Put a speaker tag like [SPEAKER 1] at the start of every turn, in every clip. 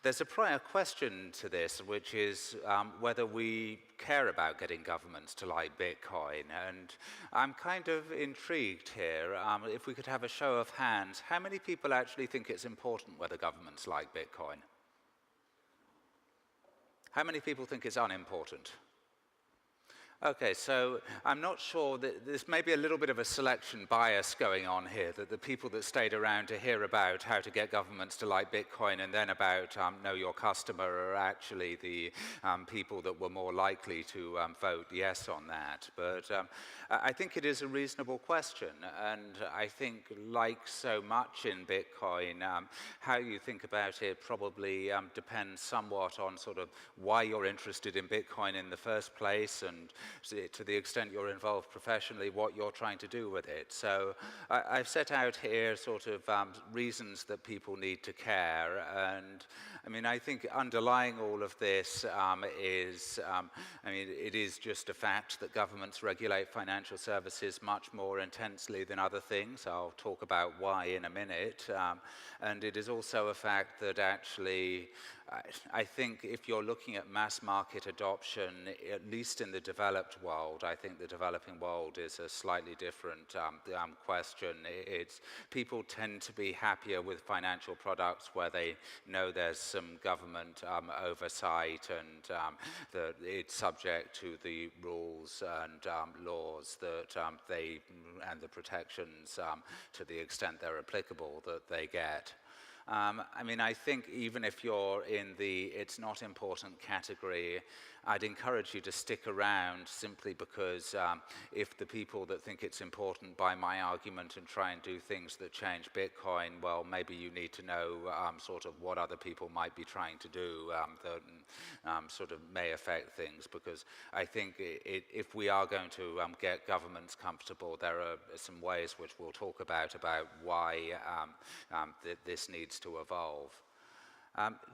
[SPEAKER 1] There's a prior question to this, which is whether we care about getting governments to like Bitcoin. And I'm kind of intrigued here. If we could have a show of hands, how many people actually think it's important whether governments like Bitcoin? How many people think it's unimportant? Okay, so I'm not sure that there's maybe a little bit of a selection bias going on here, that the people that stayed around to hear about how to get governments to like Bitcoin and then about know your customer are actually the people that were more likely to vote yes on that. But I think it is a reasonable question, and I think like so much in Bitcoin, how you think about it probably depends somewhat on sort of why you're interested in Bitcoin in the first place, and to the extent you're involved professionally, what you're trying to do with it. So I've set out here sort of reasons that people need to care. And I mean, I think underlying all of this is, I mean, it is just a fact that governments regulate financial services much more intensely than other things. I'll talk about why in a minute. And it is also a fact that actually, I think if you're looking at mass market adoption, at least in the developed world, I think the developing world is a slightly different question. People tend to be happier with financial products where they know there's some government oversight and that it's subject to the rules and laws that and the protections to the extent they're applicable that they get. I mean, I think even if you're in the it's not important category, I'd encourage you to stick around simply because if the people that think it's important buy my argument and try and do things that change Bitcoin, well, maybe you need to know sort of what other people might be trying to do that sort of may affect things, because I think if we are going to get governments comfortable, there are some ways which we'll talk about why this needs to evolve.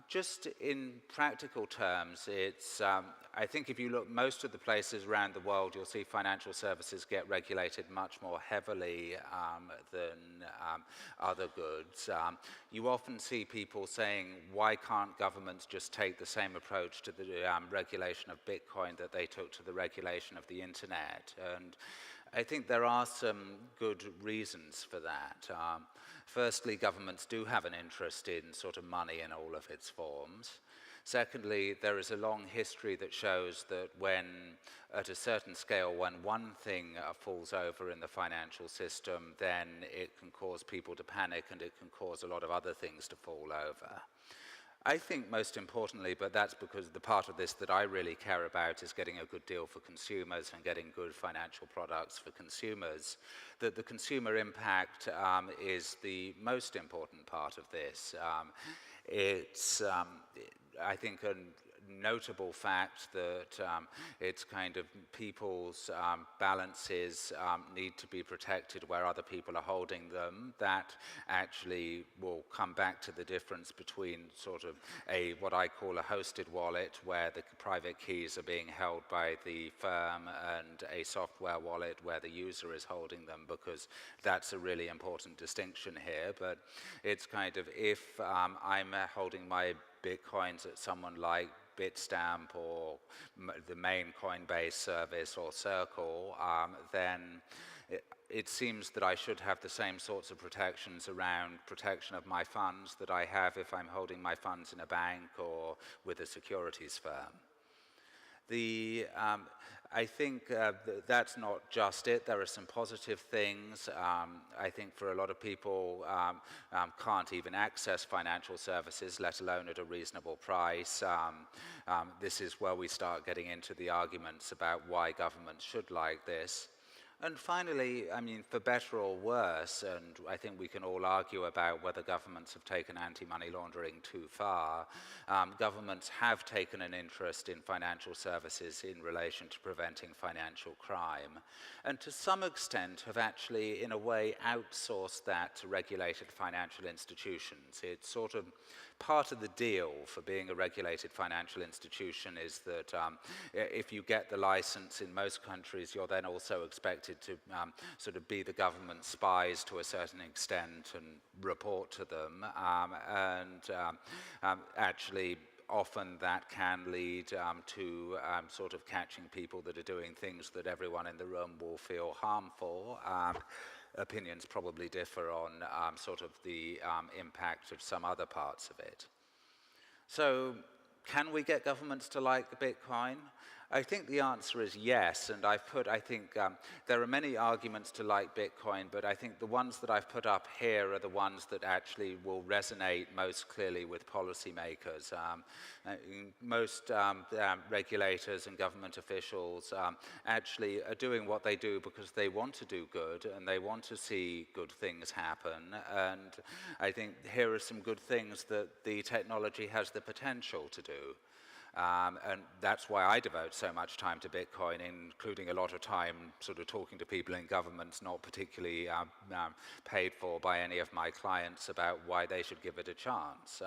[SPEAKER 1] Just in practical terms, it's, I think if you look most of the places around the world, you'll see financial services get regulated much more heavily than other goods. You often see people saying, why can't governments just take the same approach to the regulation of Bitcoin that they took to the regulation of the internet? And I think there are some good reasons for that. Firstly, governments do have an interest in sort of money in all of its forms. Secondly, there is a long history that shows that when, at a certain scale, when one thing falls over in the financial system, then it can cause people to panic and it can cause a lot of other things to fall over. I think most importantly, but that's because the part of this that I really care about is getting a good deal for consumers and getting good financial products for consumers, that the consumer impact is the most important part of this. It's, I think, a notable fact that it's kind of people's balances need to be protected where other people are holding them. That actually will come back to the difference between sort of what I call a hosted wallet, where the private keys are being held by the firm, and a software wallet where the user is holding them, because that's a really important distinction here. But it's kind of, if I'm holding my Bitcoins at someone like Bitstamp or the main Coinbase service or Circle, then it seems that I should have the same sorts of protections around protection of my funds that I have if I'm holding my funds in a bank or with a securities firm. I think that's not just it. There are some positive things. I think for a lot of people can't even access financial services, let alone at a reasonable price. This is where we start getting into the arguments about why governments should like this. And finally, I mean, for better or worse, and I think we can all argue about whether governments have taken anti-money laundering too far, governments have taken an interest in financial services in relation to preventing financial crime, and to some extent have actually, in a way, outsourced that to regulated financial institutions. It's sort of part of the deal for being a regulated financial institution is that if you get the license in most countries, you're then also expected expected to sort of be the government spies to a certain extent and report to them, actually often that can lead to sort of catching people that are doing things that everyone in the room will feel harmful. Opinions probably differ on sort of the impact of some other parts of it. So, can we get governments to like Bitcoin? I think the answer is yes, and I think there are many arguments to like Bitcoin, but I think the ones that I've put up here are the ones that actually will resonate most clearly with policymakers. Most regulators and government officials actually are doing what they do because they want to do good and they want to see good things happen, and I think here are some good things that the technology has the potential to do. And that's why I devote so much time to Bitcoin, including a lot of time sort of talking to people in governments not particularly paid for by any of my clients about why they should give it a chance.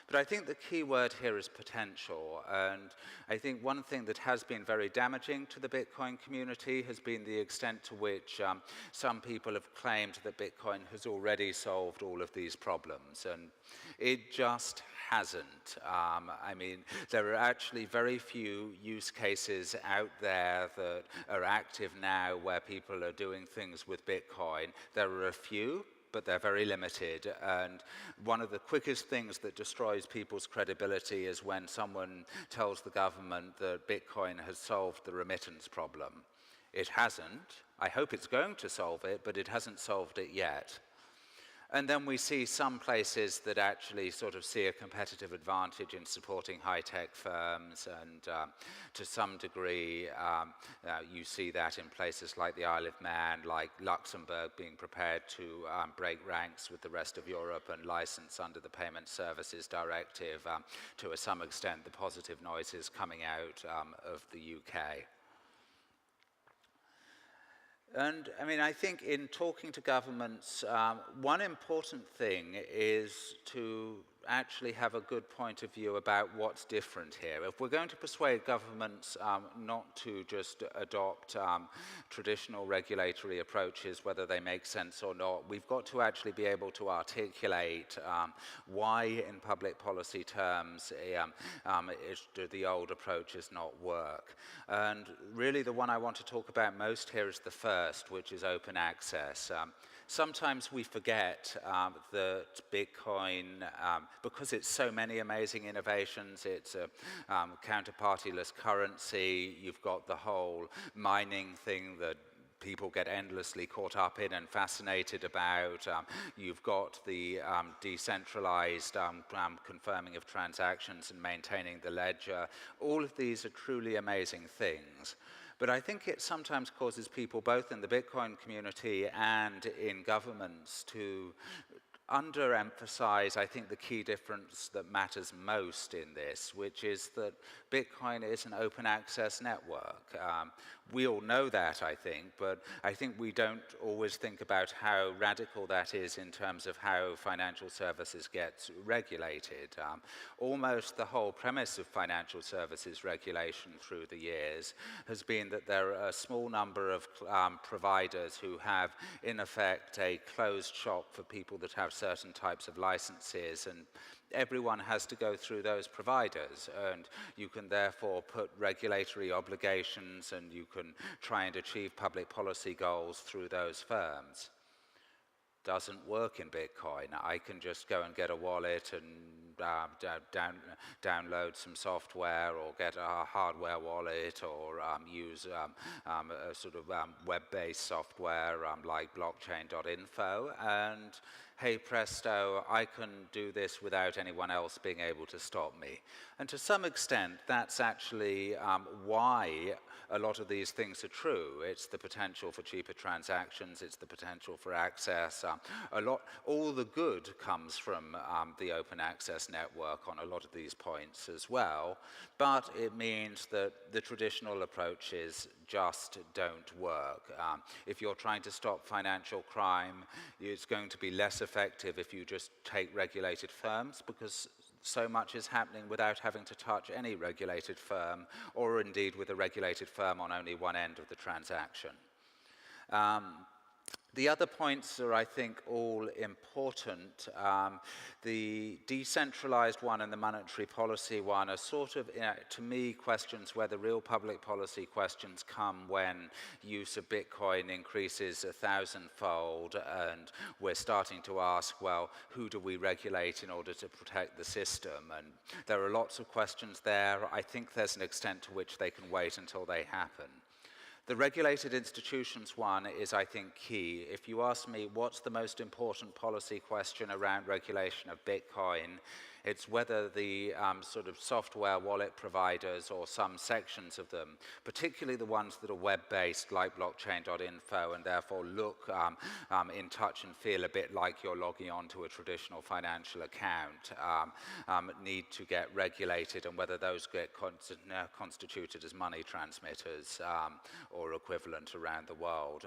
[SPEAKER 1] But I think the key word here is potential, and I think one thing that has been very damaging to the Bitcoin community has been the extent to which some people have claimed that Bitcoin has already solved all of these problems, and it just hasn't. I mean, there are actually very few use cases out there that are active now where people are doing things with Bitcoin. There are a few, but they're very limited. And one of the quickest things that destroys people's credibility is when someone tells the government that Bitcoin has solved the remittance problem. It hasn't. I hope it's going to solve it, but it hasn't solved it yet. And then we see some places that actually sort of see a competitive advantage in supporting high-tech firms, and to some degree you see that in places like the Isle of Man, like Luxembourg being prepared to break ranks with the rest of Europe and license under the Payment Services Directive. To some extent, the positive noises coming out of the UK. And I mean, I think in talking to governments, one important thing is to actually have a good point of view about what's different here. If we're going to persuade governments not to just adopt traditional regulatory approaches, whether they make sense or not, we've got to actually be able to articulate why, in public policy terms, the old approaches not work. And really the one I want to talk about most here is the first, which is open access. Sometimes we forget that Bitcoin, because it's so many amazing innovations, it's a counterpartyless currency, you've got the whole mining thing that people get endlessly caught up in and fascinated about. You've got the decentralized confirming of transactions and maintaining the ledger. All of these are truly amazing things. But I think it sometimes causes people, both in the Bitcoin community and in governments, to underemphasize, I think, the key difference that matters most in this, which is that Bitcoin is an open access network. We all know that, I think, but I think we don't always think about how radical that is in terms of how financial services get regulated. Almost the whole premise of financial services regulation through the years has been that there are a small number of providers who have, in effect, a closed shop for people that have certain types of licenses, and everyone has to go through those providers, and you can therefore put regulatory obligations and you can try and achieve public policy goals through those firms. Doesn't work in Bitcoin. I can just go and get a wallet and download some software, or get a hardware wallet, or use a sort of web-based software like blockchain.info, and hey presto, I can do this without anyone else being able to stop me. And to some extent, that's actually why a lot of these things are true. It's the potential for cheaper transactions, it's the potential for access. All the good comes from the open access network on a lot of these points as well, but it means that the traditional approaches just don't work. If you're trying to stop financial crime, it's going to be less effective if you just take regulated firms, because so much is happening without having to touch any regulated firm, or indeed with a regulated firm on only one end of the transaction. The other points are, I think, all important. The decentralized one and the monetary policy one are sort of, to me, questions where the real public policy questions come when use of Bitcoin increases 1,000-fold, and we're starting to ask, well, who do we regulate in order to protect the system? And there are lots of questions there. I think there's an extent to which they can wait until they happen. The regulated institutions one is, I think, key. If you ask me what's the most important policy question around regulation of Bitcoin, it's whether the sort of software wallet providers or some sections of them, particularly the ones that are web-based like blockchain.info and therefore look in touch and feel a bit like you're logging on to a traditional financial account, need to get regulated, and whether those get constituted as money transmitters or equivalent around the world.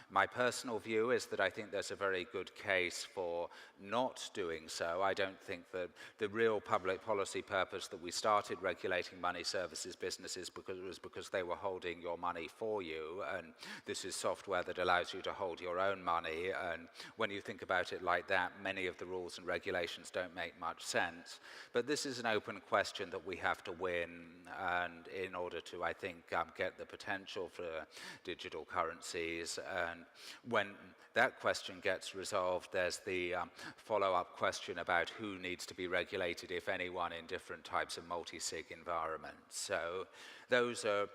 [SPEAKER 1] My personal view is that I think there's a very good case for not doing so. I don't think that the real public policy purpose that we started regulating money services businesses was because they were holding your money for you, and this is software that allows you to hold your own money, and when you think about it like that, many of the rules and regulations don't make much sense. But this is an open question that we have to win, and in order to, I think, get the potential for digital currencies, and when that question gets resolved, there's the follow-up question about who needs to be regulated, if anyone, in different types of multi-sig environments. So those are,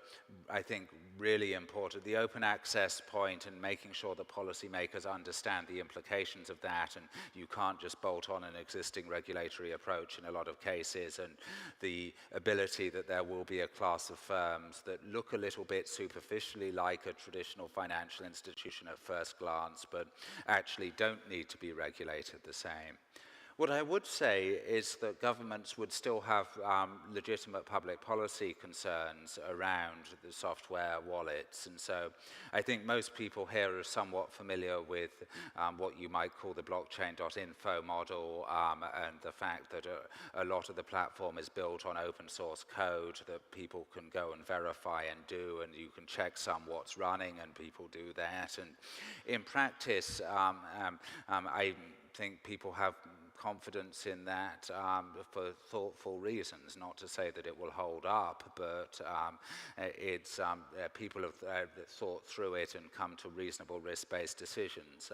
[SPEAKER 1] I think, really important. The open access point and making sure that policymakers understand the implications of that, and you can't just bolt on an existing regulatory approach in a lot of cases, and the ability that there will be a class of firms that look a little bit superficially like a traditional financial institution at first glance, but actually don't need to be regulated the same. What I would say is that governments would still have legitimate public policy concerns around the software wallets, and so I think most people here are somewhat familiar with what you might call the blockchain.info model, and the fact that a lot of the platform is built on open source code that people can go and verify and do, and you can check what's running, and people do that. And in practice, I think people have confidence in that for thoughtful reasons, not to say that it will hold up, but it's people have thought through it and come to reasonable risk-based decisions.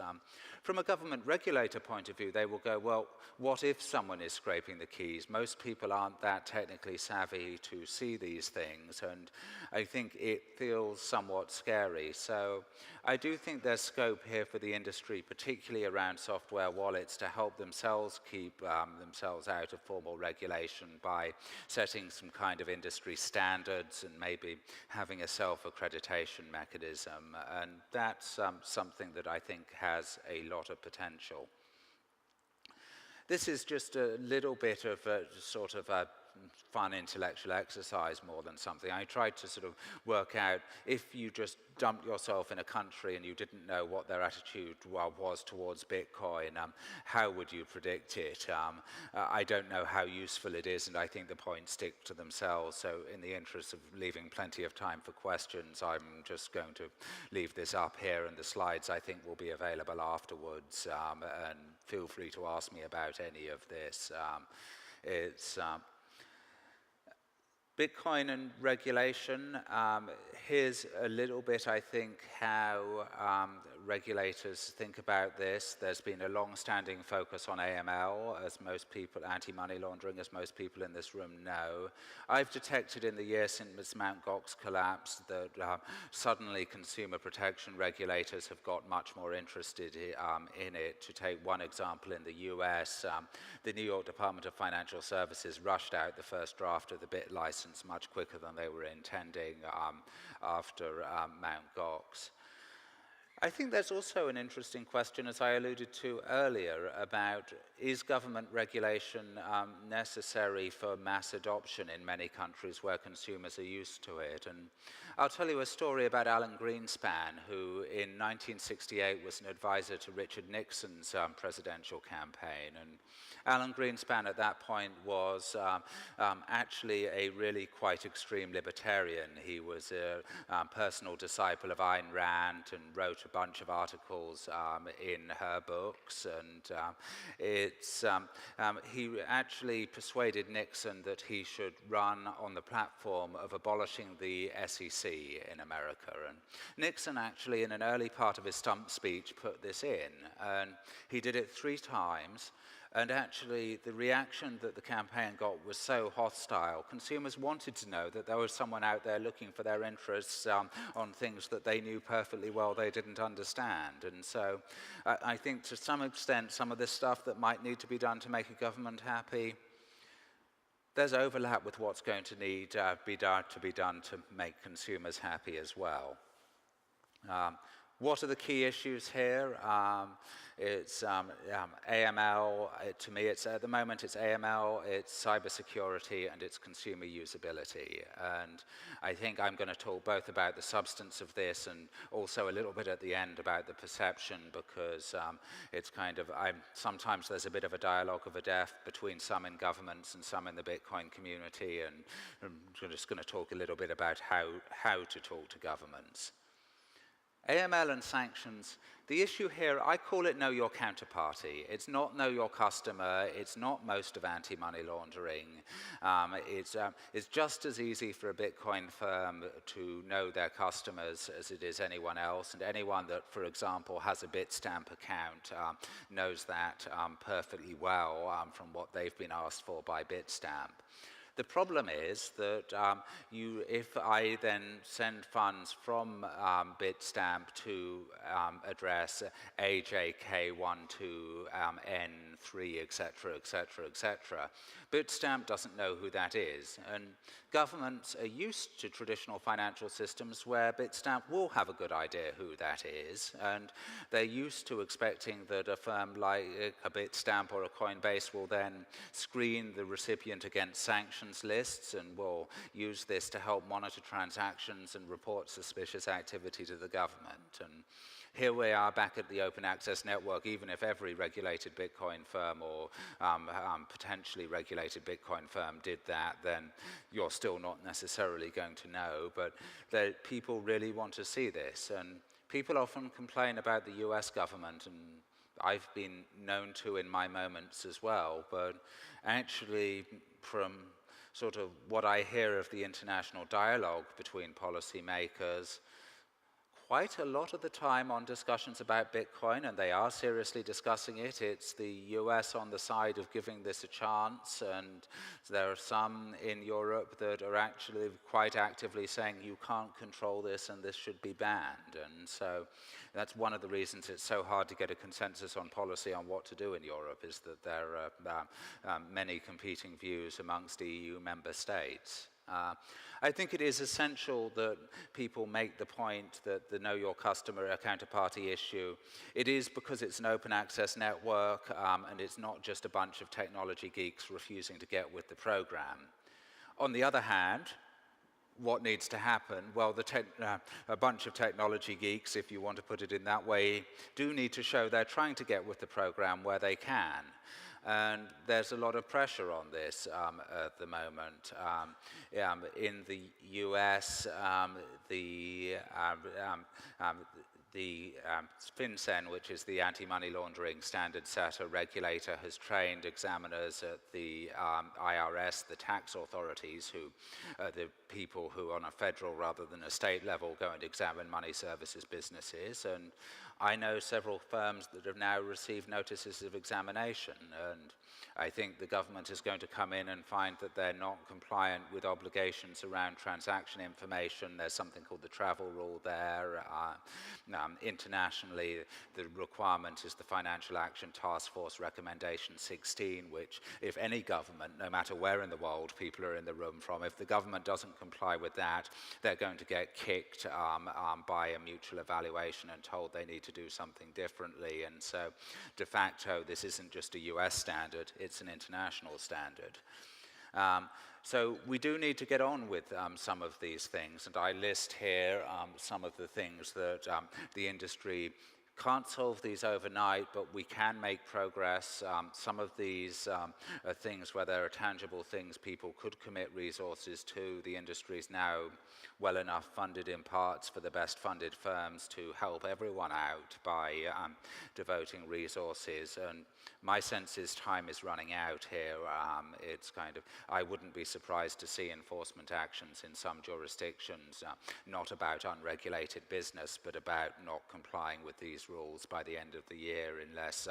[SPEAKER 1] From a government regulator point of view, they will go, well, what if someone is scraping the keys? Most people aren't that technically savvy to see these things, and I think it feels somewhat scary. So I do think there's scope here for the industry, particularly around software wallets, to help themselves keep themselves out of formal regulation by setting some kind of industry standards and maybe having a self-accreditation mechanism. And that's something that I think has a lot of potential. This is just a little bit of a sort of a fun intellectual exercise more than something. I tried to sort of work out, if you just dumped yourself in a country and you didn't know what their attitude was towards Bitcoin, how would you predict it? I don't know how useful it is, and I think the points stick to themselves. So in the interest of leaving plenty of time for questions, I'm just going to leave this up here, and the slides, I think, will be available afterwards, and feel free to ask me about any of this. It's Bitcoin and regulation. Here's a little bit, I think, how regulators think about this. There's been a long-standing focus on AML, as most people, anti-money laundering, as most people in this room know. I've detected in the year since Mt. Gox collapsed that suddenly consumer protection regulators have got much more interested in it. To take one example, in the US, the New York Department of Financial Services rushed out the first draft of the BIT license much quicker than they were intending after Mt. Gox. I think there's also an interesting question, as I alluded to earlier, about is government regulation necessary for mass adoption in many countries where consumers are used to it? And I'll tell you a story about Alan Greenspan, who in 1968 was an advisor to Richard Nixon's presidential campaign. And Alan Greenspan at that point was actually a really quite extreme libertarian. He was a personal disciple of Ayn Rand and wrote a bunch of articles in her books, and he actually persuaded Nixon that he should run on the platform of abolishing the SEC in America. And Nixon actually, in an early part of his stump speech, put this in, and he did it 3 times. And actually, the reaction that the campaign got was so hostile. Consumers wanted to know that there was someone out there looking for their interests on things that they knew perfectly well they didn't understand. And so I think to some extent, some of this stuff that might need to be done to make a government happy, there's overlap with what's going to need to be done to make consumers happy as well. What are the key issues here? It's AML. To me, at the moment, it's AML, it's cybersecurity, and it's consumer usability. And I think I'm going to talk both about the substance of this and also a little bit at the end about the perception, because it's kind of, sometimes there's a bit of a dialogue of a deaf between some in governments and some in the Bitcoin community, and I'm just going to talk a little bit about how to talk to governments. AML and sanctions, the issue here, I call it know your counterparty. It's not know your customer. It's not most of anti-money laundering. It's just as easy for a Bitcoin firm to know their customers as it is anyone else. And anyone that, for example, has a Bitstamp account knows that perfectly well from what they've been asked for by Bitstamp. The problem is that if I then send funds from Bitstamp to address AJK12N3, etc., etc., etc., Bitstamp doesn't know who that is. And governments are used to traditional financial systems where Bitstamp will have a good idea who that is. And they're used to expecting that a firm like a Bitstamp or a Coinbase will then screen the recipient against sanctions lists and will use this to help monitor transactions and report suspicious activity to the government. And here we are back at the open access network. Even if every regulated Bitcoin firm or potentially regulated Bitcoin firm did that, then you're still not necessarily going to know. But people really want to see this. And people often complain about the US government, and I've been known to in my moments as well. But actually, from sort of what I hear of the international dialogue between policymakers, quite a lot of the time on discussions about Bitcoin, and they are seriously discussing it, it's the US on the side of giving this a chance, and there are some in Europe that are actually quite actively saying you can't control this and this should be banned. And so that's one of the reasons it's so hard to get a consensus on policy on what to do in Europe, is that there are many competing views amongst EU member states. I think it is essential that people make the point that the know your customer counterparty issue, it is because it's an open access network and it's not just a bunch of technology geeks refusing to get with the program. On the other hand, what needs to happen? Well, a bunch of technology geeks, if you want to put it in that way, do need to show they're trying to get with the program where they can. And there's a lot of pressure on this at the moment. In the US, the FinCEN, which is the anti-money laundering standard setter regulator, has trained examiners at the IRS, the tax authorities, who are the people who on a federal rather than a state level go and examine money services businesses. And I know several firms that have now received notices of examination, and I think the government is going to come in and find that they're not compliant with obligations around transaction information. There's something called the travel rule there. Internationally, the requirement is the Financial Action Task Force Recommendation 16, which if any government, no matter where in the world people are in the room from, if the government doesn't comply with that, they're going to get kicked by a mutual evaluation and told they need to do something differently. And so de facto, this isn't just a US standard, it's an international standard. So we do need to get on with some of these things, and I list here some of the things that the industry can't solve these overnight, but we can make progress. Some of these are things where there are tangible things people could commit resources to. The industry is now well enough funded in parts for the best funded firms to help everyone out by devoting resources. And my sense is time is running out here. It's kind of, I wouldn't be surprised to see enforcement actions in some jurisdictions, not about unregulated business, but about not complying with these rules by the end of the year unless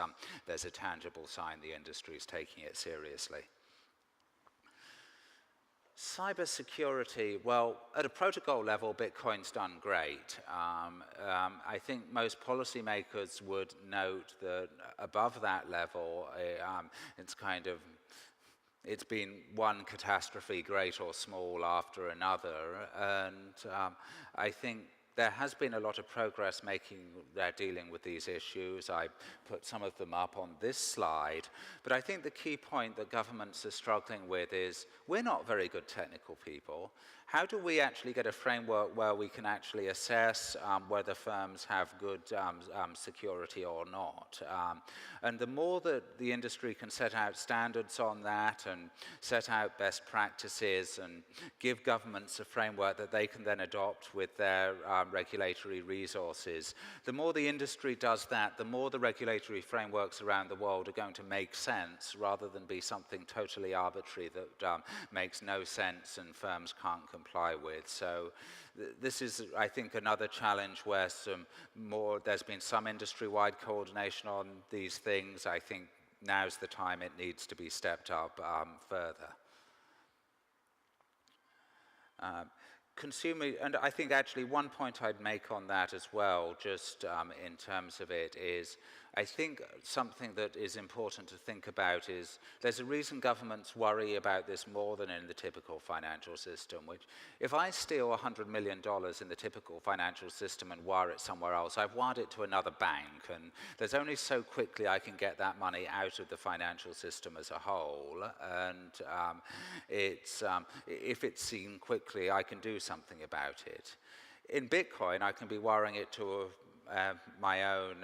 [SPEAKER 1] there's a tangible sign the industry is taking it seriously. Cybersecurity, well, at a protocol level, Bitcoin's done great. I think most policymakers would note that above that level, it's been one catastrophe, great or small, after another. And I think there has been a lot of progress dealing with these issues. I put some of them up on this slide. But I think the key point that governments are struggling with is we're not very good technical people. How do we actually get a framework where we can actually assess whether firms have good security or not? And the more that the industry can set out standards on that and set out best practices and give governments a framework that they can then adopt with their regulatory resources, the more the industry does that, the more the regulatory frameworks around the world are going to make sense rather than be something totally arbitrary that makes no sense and firms can't comply with. So this is, I think, another challenge where there's been some industry-wide coordination on these things. I think now's the time it needs to be stepped up further. Consumer, and I think actually one point I'd make on that as well, just in terms of it, is I think something that is important to think about is there's a reason governments worry about this more than in the typical financial system, which if I steal $100 million in the typical financial system and wire it somewhere else, I've wired it to another bank, and there's only so quickly I can get that money out of the financial system as a whole, and if it's seen quickly, I can do something about it. In Bitcoin, I can be wiring it to my own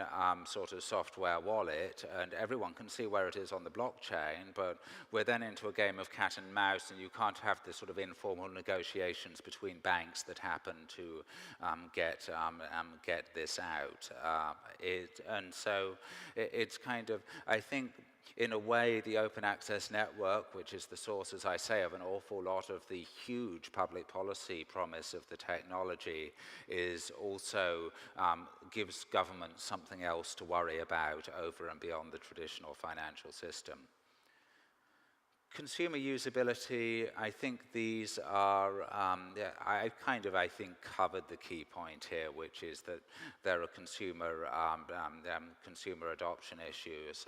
[SPEAKER 1] sort of software wallet, and everyone can see where it is on the blockchain, but we're then into a game of cat and mouse, and you can't have the sort of informal negotiations between banks that happen to get this out. And so it's kind of, I think, in a way, the open access network, which is the source, as I say, of an awful lot of the huge public policy promise of the technology, is also gives government something else to worry about over and beyond the traditional financial system. Consumer usability, I think these are, I think, covered the key point here, which is that there are consumer adoption issues.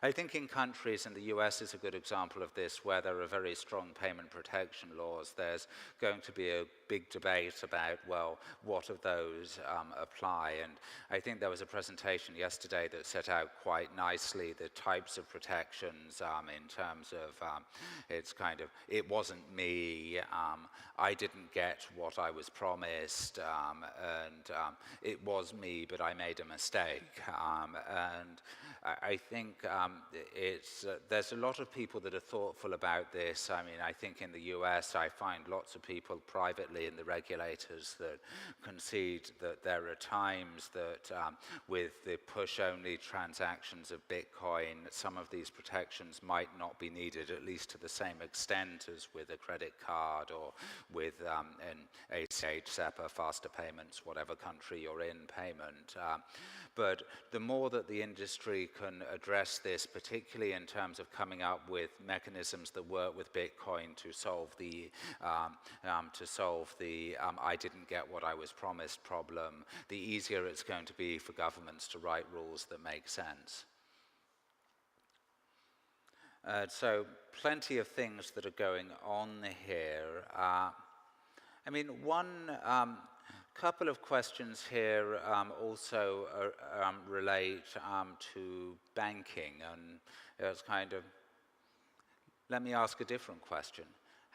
[SPEAKER 1] I think in countries, and the US is a good example of this, where there are very strong payment protection laws, there's going to be a big debate about, well, what of those apply? And I think there was a presentation yesterday that set out quite nicely the types of protections in terms of it's kind of, it wasn't me, I didn't get what I was promised, and it was me, but I made a mistake. And I think there's a lot of people that are thoughtful about this. I mean, I think in the US, I find lots of people privately in the regulators that concede that there are times that with the push-only transactions of Bitcoin, some of these protections might not be needed, at least to the same extent as with a credit card or with an ACH, SEPA, faster payments, whatever country you're in, payment. But the more that the industry can address this, particularly in terms of coming up with mechanisms that work with Bitcoin to solve the I didn't get what I was promised problem, the easier it's going to be for governments to write rules that make sense. So plenty of things that are going on here. I mean, one couple of questions here also relate to banking, and it's kind of, let me ask a different question.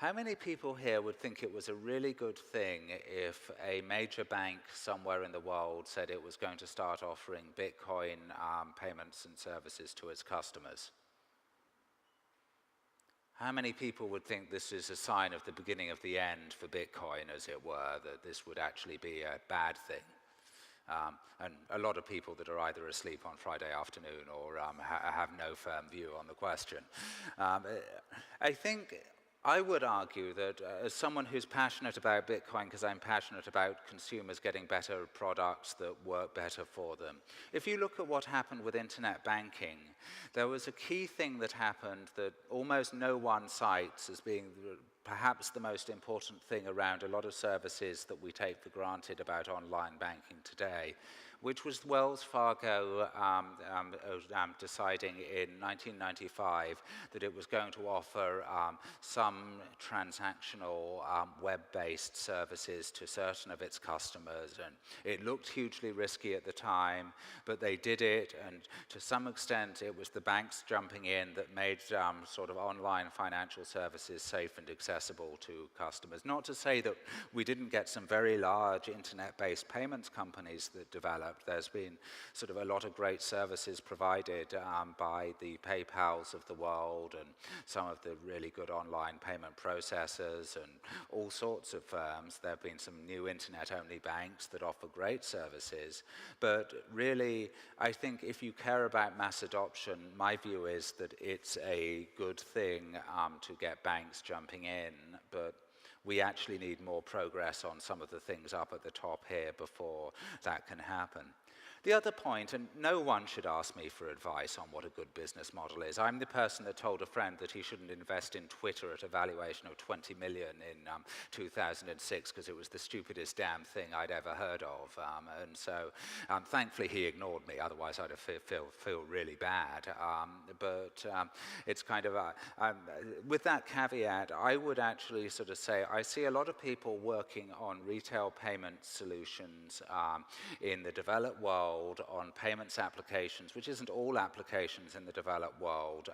[SPEAKER 1] How many people here would think it was a really good thing if a major bank somewhere in the world said it was going to start offering Bitcoin payments and services to its customers? How many people would think this is a sign of the beginning of the end for Bitcoin, as it were, that this would actually be a bad thing? And a lot of people that are either asleep on Friday afternoon or have no firm view on the question. I think I would argue that as someone who's passionate about Bitcoin, because I'm passionate about consumers getting better products that work better for them, if you look at what happened with internet banking, there was a key thing that happened that almost no one cites as being perhaps the most important thing around a lot of services that we take for granted about online banking today, which was Wells Fargo deciding in 1995 that it was going to offer some transactional web-based services to certain of its customers. And it looked hugely risky at the time, but they did it, and to some extent it was the banks jumping in that made sort of online financial services safe and accessible to customers. Not to say that we didn't get some very large internet-based payments companies that developed. There's been sort of a lot of great services provided by the PayPals of the world and some of the really good online payment processors and all sorts of firms. There have been some new internet-only banks that offer great services. But really, I think if you care about mass adoption, my view is that it's a good thing to get banks jumping in. But we actually need more progress on some of the things up at the top here before that can happen. The other point, and no one should ask me for advice on what a good business model is. I'm the person that told a friend that he shouldn't invest in Twitter at a valuation of 20 million in 2006 because it was the stupidest damn thing I'd ever heard of. And so thankfully he ignored me, otherwise I'd have feel really bad. But it's kind of, with that caveat, I would actually sort of say, I see a lot of people working on retail payment solutions in the developed world, on payments applications, which isn't all applications in the developed world,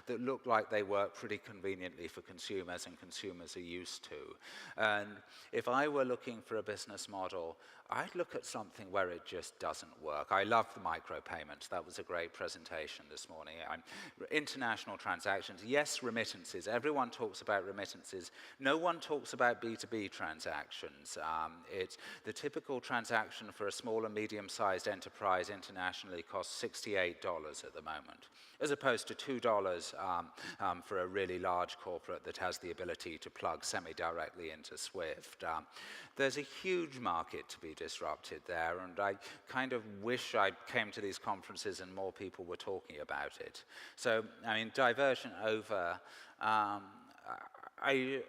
[SPEAKER 1] that look like they work pretty conveniently for consumers and consumers are used to. And if I were looking for a business model, I'd look at something where it just doesn't work. I love the micropayments. That was a great presentation this morning. International transactions, yes, remittances. Everyone talks about remittances. No one talks about B2B transactions. It's the typical transaction for a small and medium-sized enterprise internationally costs $68 at the moment, as opposed to $2 for a really large corporate that has the ability to plug semi-directly into SWIFT. There's a huge market to be disrupted there, and I kind of wish I came to these conferences and more people were talking about it. So, I mean, diversion over, I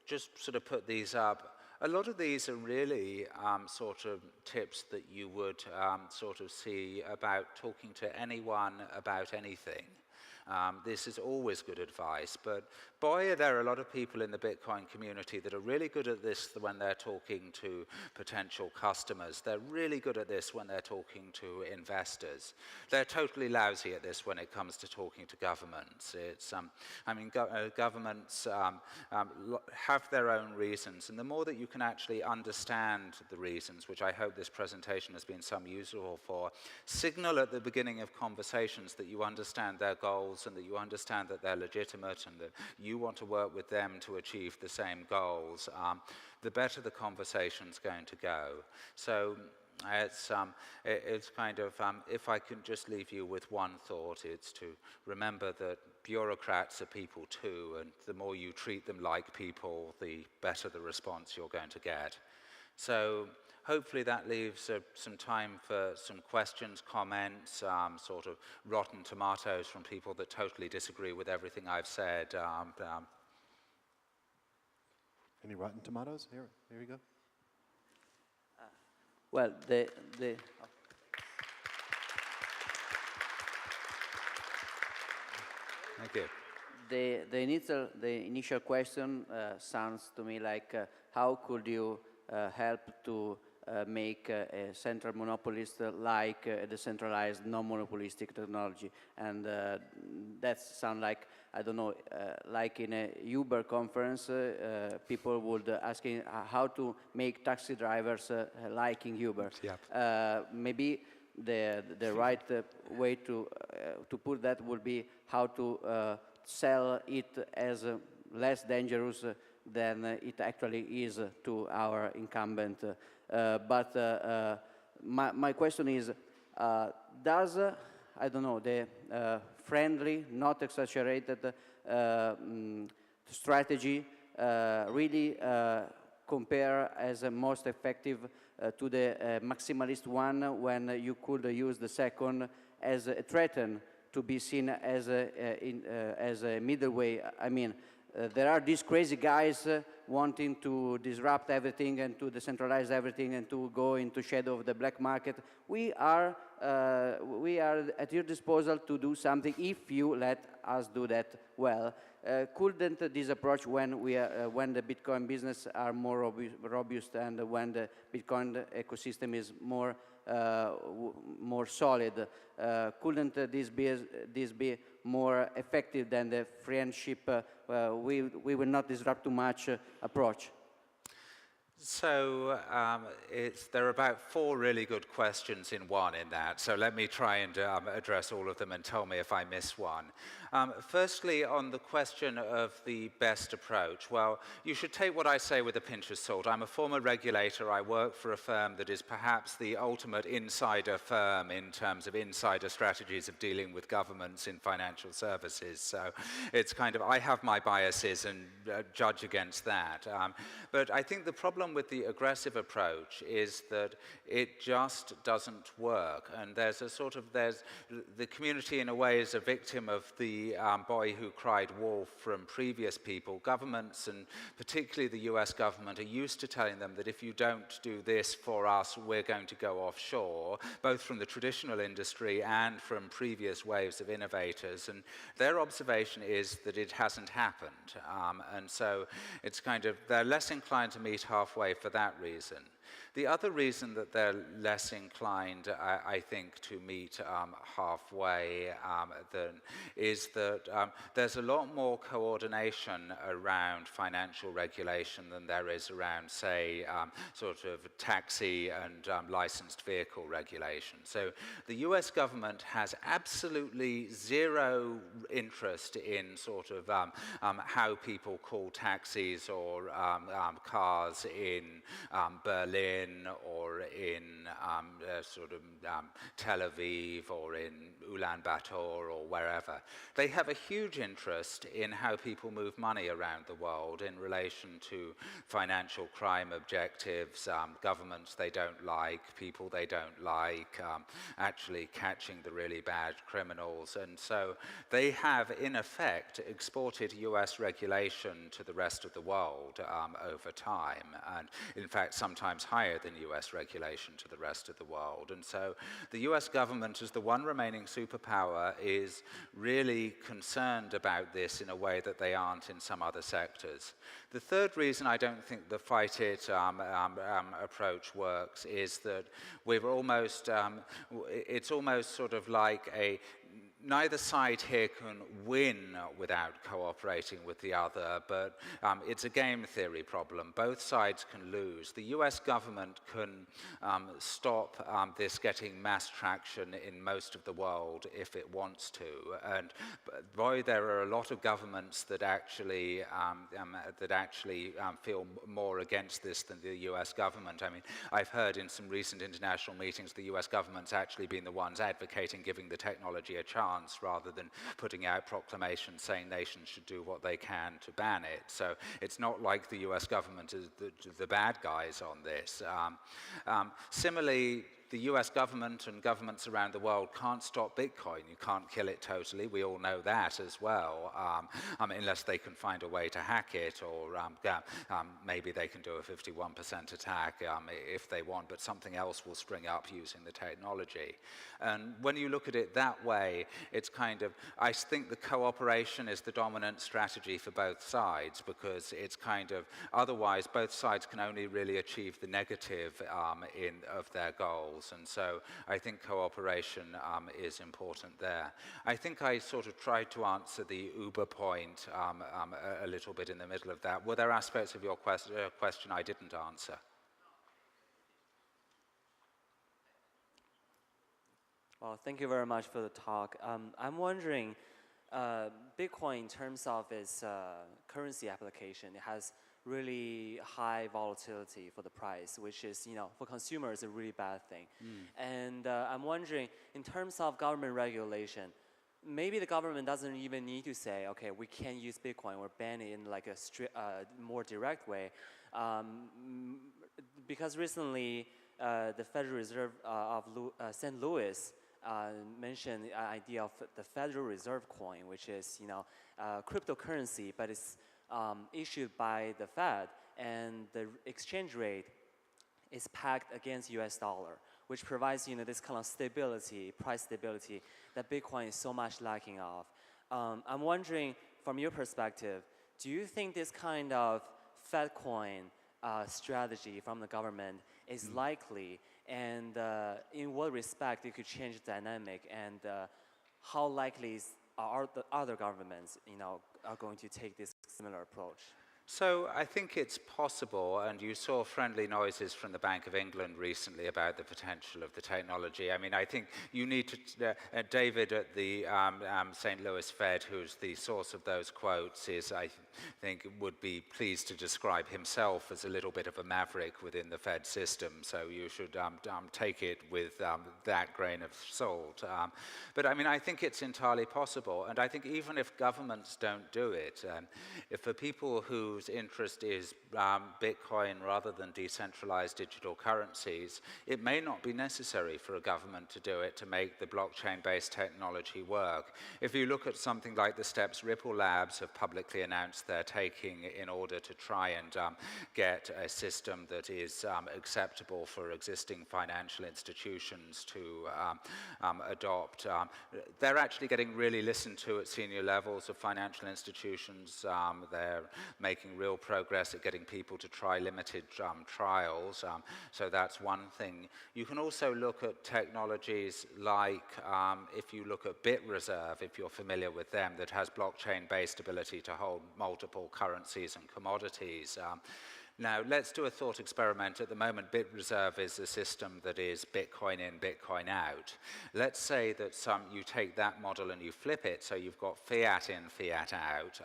[SPEAKER 1] just sort of put these up. A lot of these are really sort of tips that you would sort of see about talking to anyone about anything. This is always good advice, but boy, there are a lot of people in the Bitcoin community that are really good at this when they're talking to potential customers. They're really good at this when they're talking to investors. They're totally lousy at this when it comes to talking to governments. It's, I mean, governments have their own reasons, and the more that you can actually understand the reasons, which I hope this presentation has been some useful for, signal at the beginning of conversations that you understand their goals and that you understand that they're legitimate and that you want to work with them to achieve the same goals, the better the conversation's going to go. So it's kind of, if I can just leave you with one thought, it's to remember that bureaucrats are people too, and the more you treat them like people, the better the response you're going to get. So hopefully that leaves some time for some questions, comments, sort of rotten tomatoes from people that totally disagree with everything I've said.
[SPEAKER 2] Any rotten tomatoes? Here you go.
[SPEAKER 3] Well,
[SPEAKER 1] Thank you.
[SPEAKER 3] The initial question sounds to me like how could you help to make a central monopolist like a decentralized, non-monopolistic technology, and that sounds like I don't know, like in a Uber conference, people would asking how to make taxi drivers liking Uber.
[SPEAKER 1] Yep.
[SPEAKER 3] Maybe the right way to put that would be how to sell it as less dangerous than it actually is to our incumbent. But my question is, does, I don't know, the friendly, not exaggerated strategy really compare as a most effective to the maximalist one, when you could use the second as a threaten to be seen as a middle way? I mean, there are these crazy guys wanting to disrupt everything and to decentralize everything and to go into shadow of the black market. We are at your disposal to do something if you let us do that well. Couldn't this approach, when the Bitcoin business are more robust and when the Bitcoin ecosystem is more solid, couldn't this be more effective than the friendship, we will not disrupt too much approach?
[SPEAKER 1] So there are about 4 really good questions in one in that. So let me try and address all of them and tell me if I miss one. Firstly, on the question of the best approach, well, you should take what I say with a pinch of salt. I'm a former regulator. I work for a firm that is perhaps the ultimate insider firm in terms of insider strategies of dealing with governments in financial services. So it's kind of, I have my biases and judge against that. But I think the problem with the aggressive approach is that it just doesn't work. And there's the community in a way is a victim of the boy who cried wolf from previous people. Governments, and particularly the US government, are used to telling them that if you don't do this for us, we're going to go offshore, both from the traditional industry and from previous waves of innovators. And their observation is that it hasn't happened. And so it's kind of, they're less inclined to meet halfway for that reason. The other reason that they're less inclined, I think, to meet halfway is that there's a lot more coordination around financial regulation than there is around, say, sort of taxi and licensed vehicle regulation. So the US government has absolutely zero interest in sort of how people call taxis or cars in Berlin or in Tel Aviv or in Ulaanbaatar or wherever. They have a huge interest in how people move money around the world in relation to financial crime objectives, governments they don't like, people they don't like, actually catching the really bad criminals. And so they have, in effect, exported US regulation to the rest of the world over time, and in fact sometimes higher than US regulation to the rest of the world. And so the US government, as the one remaining superpower, is really concerned about this in a way that they aren't in some other sectors. The third reason I don't think the fight it approach works is that we've almost, it's almost sort of like neither side here can win without cooperating with the other, but it's a game theory problem. Both sides can lose. The US government can stop this getting mass traction in most of the world if it wants to. And boy, there are a lot of governments that actually feel more against this than the US government. I mean, I've heard in some recent international meetings the US government's actually been the ones advocating giving the technology a chance rather than putting out proclamations saying nations should do what they can to ban it. So it's not like the US government is the bad guys on this. Similarly, the US government and governments around the world can't stop Bitcoin. You can't kill it totally. We all know that as well, unless they can find a way to hack it, or maybe they can do a 51% attack if they want, but something else will spring up using the technology. And when you look at it that way, it's kind of, I think the cooperation is the dominant strategy for both sides, because it's kind of, otherwise both sides can only really achieve the negative of their goals. models. And so I think cooperation is important there. I think I sort of tried to answer the Uber point a little bit in the middle of that. Were there aspects of your question I didn't answer?
[SPEAKER 4] Well, thank you very much for the talk. I'm wondering, Bitcoin, in terms of its currency application, it has really high volatility for the price, which is, for consumers, a really bad thing. And I'm wondering, in terms of government regulation, maybe the government doesn't even need to say, okay, we can't use Bitcoin or ban it in like a more direct way. Because recently, the Federal Reserve of St. Louis mentioned the idea of the Federal Reserve coin, which is cryptocurrency, but it's issued by the Fed, and the exchange rate is pegged against US dollar, which provides this kind of stability, price stability that Bitcoin is so much lacking of. I'm wondering, from your perspective, do you think this kind of Fatcoin strategy from the government is likely, and in what respect it could change the dynamic, and how likely are the other governments are going to take this similar approach?
[SPEAKER 1] So I think it's possible, and you saw friendly noises from the Bank of England recently about the potential of the technology. I mean, I think you need to, David at the St. Louis Fed, who's the source of those quotes, I think would be pleased to describe himself as a little bit of a maverick within the Fed system, so you should take it with that grain of salt. But I mean, I think it's entirely possible, and I think even if governments don't do it, if for people whose interest is Bitcoin rather than decentralized digital currencies, it may not be necessary for a government to do it to make the blockchain-based technology work. If you look at something like the steps Ripple Labs have publicly announced they're taking in order to try and get a system that is acceptable for existing financial institutions to adopt, they're actually getting really listened to at senior levels of financial institutions. They're making real progress at getting people to try limited trials. So that's one thing. You can also look at technologies like, if you look at BitReserve, if you're familiar with them, that has blockchain-based ability to hold multiple currencies and commodities. Now, let's do a thought experiment. At the moment, BitReserve is a system that is Bitcoin in, Bitcoin out. Let's say that you take that model and you flip it, so you've got fiat in, fiat out.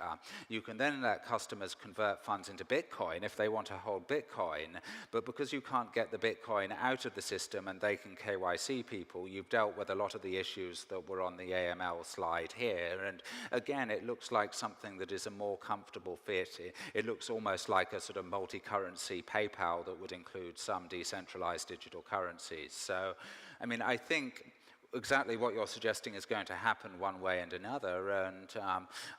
[SPEAKER 1] You can then let customers convert funds into Bitcoin if they want to hold Bitcoin, but because you can't get the Bitcoin out of the system and they can KYC people, you've dealt with a lot of the issues that were on the AML slide here. And again, it looks like something that is a more comfortable fit. It looks almost like a sort of multi-currency PayPal that would include some decentralized digital currencies. So, I mean, I think exactly what you're suggesting is going to happen one way and another, and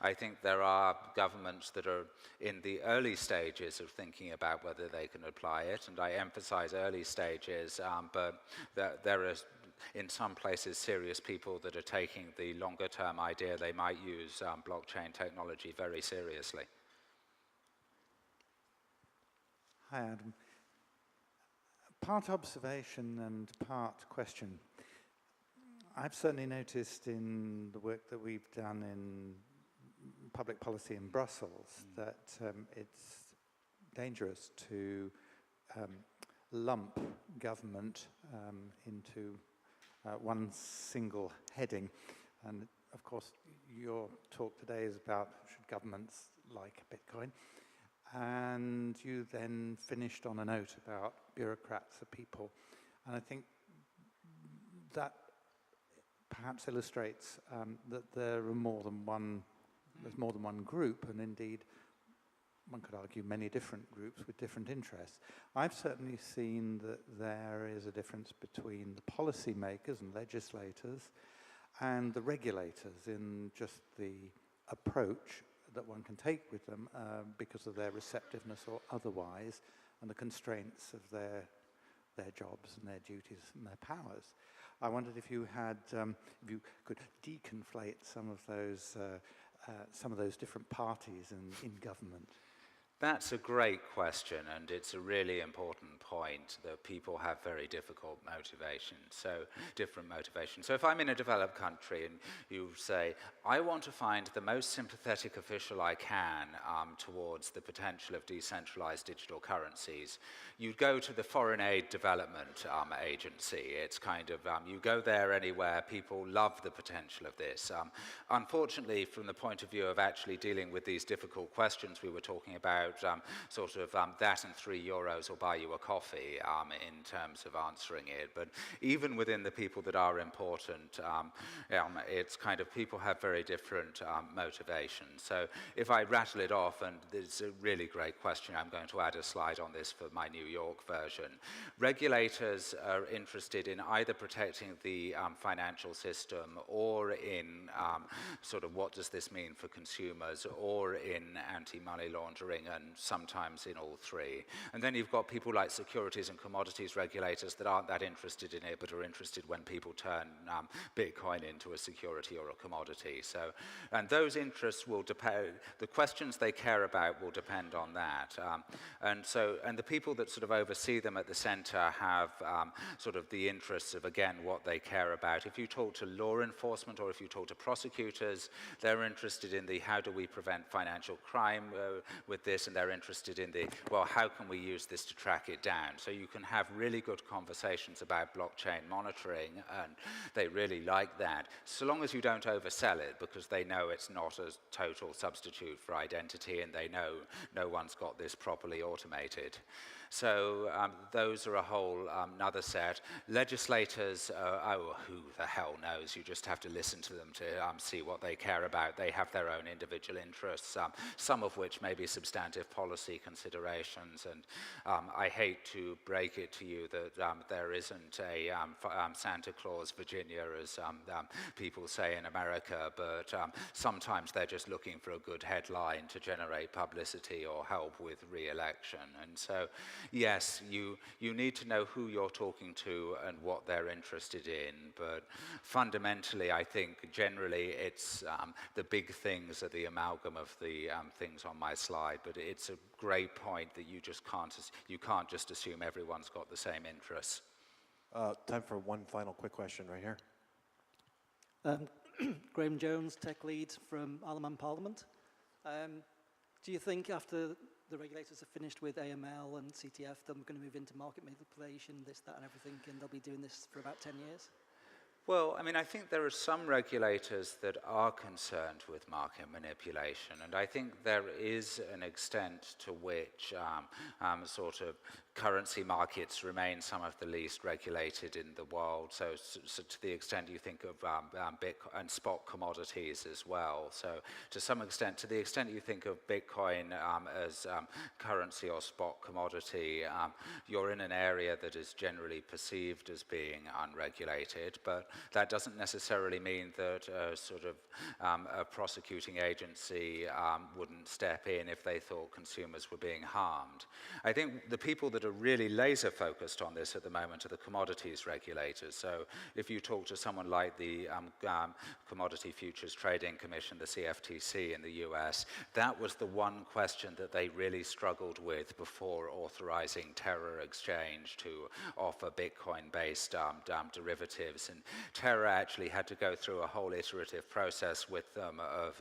[SPEAKER 1] I think there are governments that are in the early stages of thinking about whether they can apply it, and I emphasize early stages, but there are in some places serious people that are taking the longer-term idea they might use blockchain technology very seriously.
[SPEAKER 5] Hi, Adam. Part observation and part question. I've certainly noticed in the work that we've done in public policy in Brussels that it's dangerous to lump government into one single heading. And of course, your talk today is about should governments like Bitcoin. And you then finished on a note about bureaucrats are people. And I think that perhaps illustrates that there are more than one, there's more than one group, and indeed, one could argue many different groups with different interests. I've certainly seen that there is a difference between the policymakers and legislators and the regulators in just the approach that one can take with them because of their receptiveness or otherwise, and the constraints of their jobs and their duties and their powers. I wondered if you had, if you could deconflate some of those different parties in government.
[SPEAKER 1] That's a great question, and it's a really important point that people have very difficult motivations, so different motivations. So if I'm in a developed country and you say, I want to find the most sympathetic official I can towards the potential of decentralized digital currencies, you go to the Foreign Aid Development Agency. It's kind of, you go there anywhere, people love the potential of this. Unfortunately, from the point of view of actually dealing with these difficult questions we were talking about, sort of that and €3 will buy you a coffee in terms of answering it. But even within the people that are important, it's kind of people have very different motivations. So if I rattle it off, and it's a really great question, I'm going to add a slide on this for my New York version. Regulators are interested in either protecting the financial system or in sort of what does this mean for consumers, or in anti-money laundering, and sometimes in all three. And then you've got people like securities and commodities regulators that aren't that interested in it, but are interested when people turn Bitcoin into a security or a commodity. So, and those interests will depend, the questions they care about will depend on that. And the people that sort of oversee them at the center have sort of the interests of, again, what they care about. If you talk to law enforcement or if you talk to prosecutors, they're interested in the how do we prevent financial crime with this, and they're interested in the, well, how can we use this to track it down? So you can have really good conversations about blockchain monitoring, and they really like that, so long as you don't oversell it, because they know it's not a total substitute for identity, and they know no one's got this properly automated. So those are a whole another set. Legislators, oh, who the hell knows? You just have to listen to them to see what they care about. They have their own individual interests, some of which may be substantive policy considerations. And I hate to break it to you that there isn't a Santa Claus, Virginia, as people say in America, but sometimes they're just looking for a good headline to generate publicity or help with re-election. And so, yes, you need to know who you're talking to and what they're interested in, but fundamentally, I think generally it's the big things are the amalgam of the things on my slide, but it's a great point that you can't just assume everyone's got the same interests.
[SPEAKER 2] Time for one final quick question right here.
[SPEAKER 6] Graham Jones, tech lead from Isle of Man Parliament. Do you think after the regulators are finished with AML and CTF, they're going to move into market manipulation, this, that, and everything, and they'll be doing this for about 10 years?
[SPEAKER 1] Well, I mean, I think there are some regulators that are concerned with market manipulation, and I think there is an extent to which sort of currency markets remain some of the least regulated in the world. So to the extent you think of Bitcoin and spot commodities as well. So to some extent, to the extent you think of Bitcoin as currency or spot commodity, you're in an area that is generally perceived as being unregulated, but that doesn't necessarily mean that sort of a prosecuting agency wouldn't step in if they thought consumers were being harmed. I think the people that are really laser focused on this at the moment are the commodities regulators. So if you talk to someone like the Commodity Futures Trading Commission, the CFTC in the US, that was the one question that they really struggled with before authorizing Terra Exchange to offer Bitcoin-based derivatives. And Terra actually had to go through a whole iterative process with them of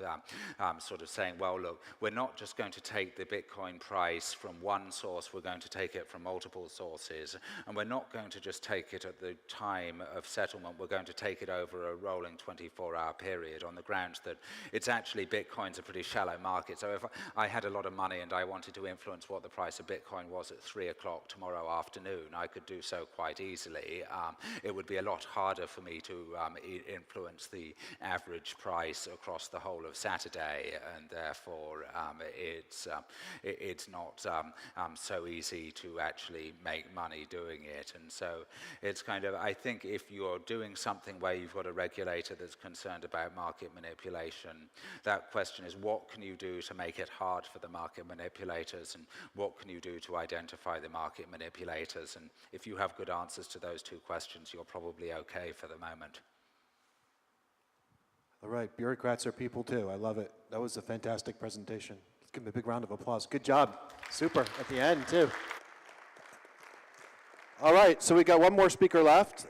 [SPEAKER 1] sort of saying, well, look, we're not just going to take the Bitcoin price from one source, we're going to take it from multiple sources, and we're not going to just take it at the time of settlement, we're going to take it over a rolling 24-hour period on the grounds that it's actually Bitcoin's a pretty shallow market. So if I had a lot of money and I wanted to influence what the price of Bitcoin was at 3 o'clock tomorrow afternoon, I could do so quite easily. It would be a lot harder for me to influence the average price across the whole of Saturday, and therefore it's not so easy to actually make money doing it. And so it's kind of, I think if you're doing something where you've got a regulator that's concerned about market manipulation, that question is, what can you do to make it hard for the market manipulators, and what can you do to identify the market manipulators? And if you have good answers to those two questions, you're probably okay for the moment.
[SPEAKER 2] All right, bureaucrats are people too. I love it. That was a fantastic presentation. Let's give give him a big round of applause. Good job. Super at the end, too. All right, so we got one more speaker left.